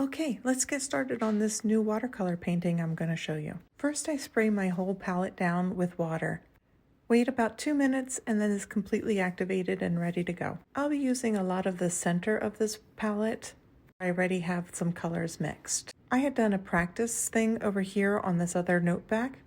Okay, let's get started on this new watercolor painting I'm going to show you. First, I spray my whole palette down with water. Wait about 2 minutes and then it's completely activated and ready to go. I'll be using a lot of the center of this palette. I already have some colors mixed. I had done a practice thing over here on this other note back,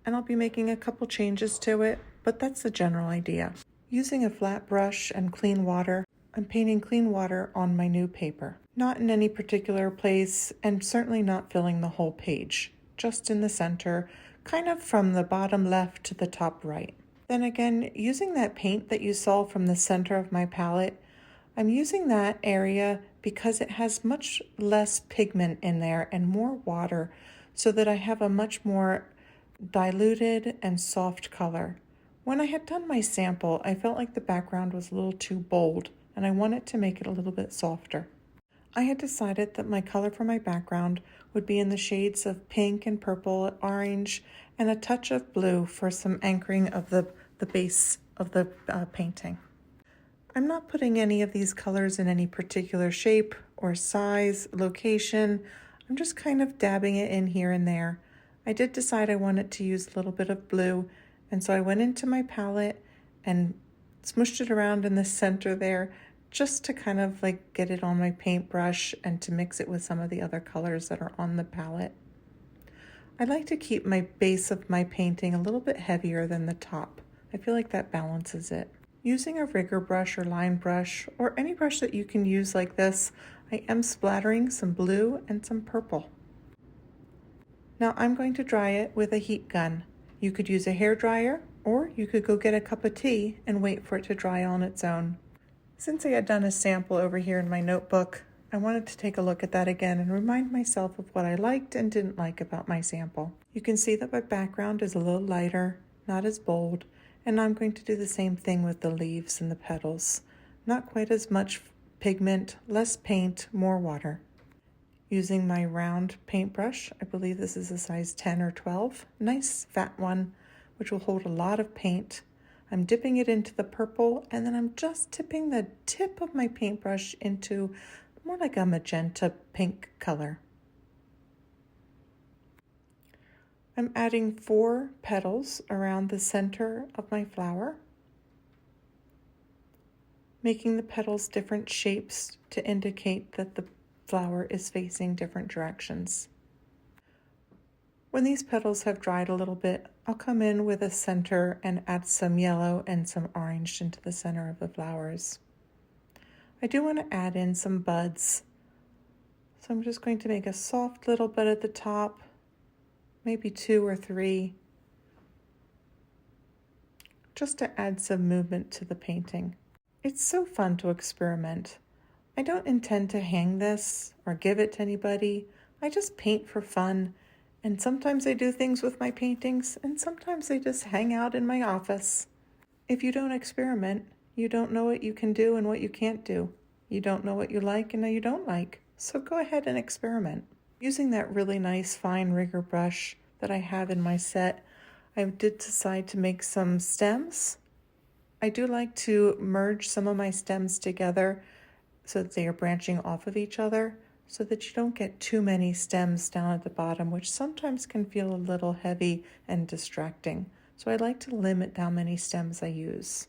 and I'll be making a couple changes to it, but that's the general idea. Using a flat brush and clean water, I'm painting clean water on my new paper. Not in any particular place, and certainly not filling the whole page, just in the center, kind of from the bottom left to the top right. Then again, using that paint that you saw from the center of my palette, I'm using that area because it has much less pigment in there and more water, so that I have a much more diluted and soft color. When I had done my sample, I felt like the background was a little too bold, and I wanted to make it a little bit softer. I had decided that my color for my background would be in the shades of pink and purple, orange, and a touch of blue for some anchoring of the base of the painting. I'm not putting any of these colors in any particular shape or size, location. I'm just kind of dabbing it in here and there. I did decide I wanted to use a little bit of blue, and so I went into my palette and smooshed it around in the center there, just to kind of like get it on my paintbrush and to mix it with some of the other colors that are on the palette. I like to keep my base of my painting a little bit heavier than the top. I feel like that balances it. Using a rigger brush or line brush, or any brush that you can use like this, I am splattering some blue and some purple. Now I'm going to dry it with a heat gun. You could use a hair dryer, or you could go get a cup of tea and wait for it to dry on its own. Since I had done a sample over here in my notebook, I wanted to take a look at that again and remind myself of what I liked and didn't like about my sample. You can see that my background is a little lighter, not as bold, and I'm going to do the same thing with the leaves and the petals. Not quite as much pigment, less paint, more water. Using my round paintbrush, I believe this is a size 10 or 12, nice fat one, which will hold a lot of paint. I'm dipping it into the purple, and then I'm just tipping the tip of my paintbrush into more like a magenta pink color. I'm adding 4 petals around the center of my flower, making the petals different shapes to indicate that the flower is facing different directions. When these petals have dried a little bit, I'll come in with a center and add some yellow and some orange into the center of the flowers. I do want to add in some buds, so I'm just going to make a soft little bud at the top, maybe 2 or 3, just to add some movement to the painting. It's so fun to experiment. I don't intend to hang this or give it to anybody. I just paint for fun. And sometimes I do things with my paintings, and sometimes they just hang out in my office. If you don't experiment, you don't know what you can do and what you can't do. You don't know what you like and what you don't like. So go ahead and experiment. Using that really nice fine rigger brush that I have in my set, I did decide to make some stems. I do like to merge some of my stems together so that they are branching off of each other, so that you don't get too many stems down at the bottom, which sometimes can feel a little heavy and distracting. So I like to limit how many stems I use.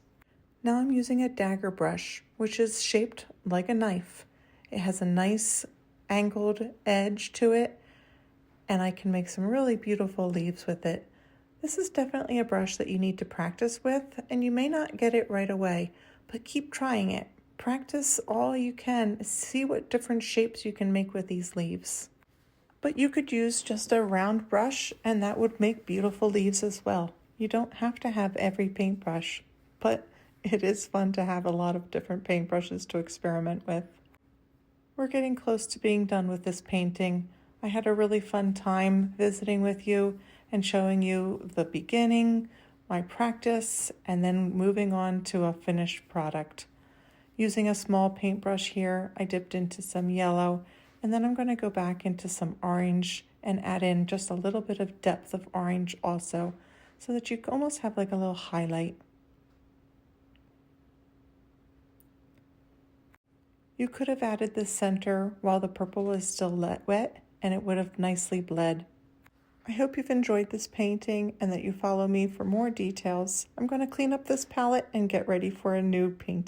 Now I'm using a dagger brush, which is shaped like a knife. It has a nice angled edge to it, and I can make some really beautiful leaves with it. This is definitely a brush that you need to practice with, and you may not get it right away, but keep trying it. Practice all you can, see what different shapes you can make with these leaves. But you could use just a round brush and that would make beautiful leaves as well. You don't have to have every paintbrush, but it is fun to have a lot of different paintbrushes to experiment with. We're getting close to being done with this painting. I had a really fun time visiting with you and showing you the beginning, my practice, and then moving on to a finished product. Using a small paintbrush here, I dipped into some yellow, and then I'm going to go back into some orange and add in just a little bit of depth of orange also, so that you almost have like a little highlight. You could have added the center while the purple was still wet, and it would have nicely bled. I hope you've enjoyed this painting and that you follow me for more details. I'm going to clean up this palette and get ready for a new painting.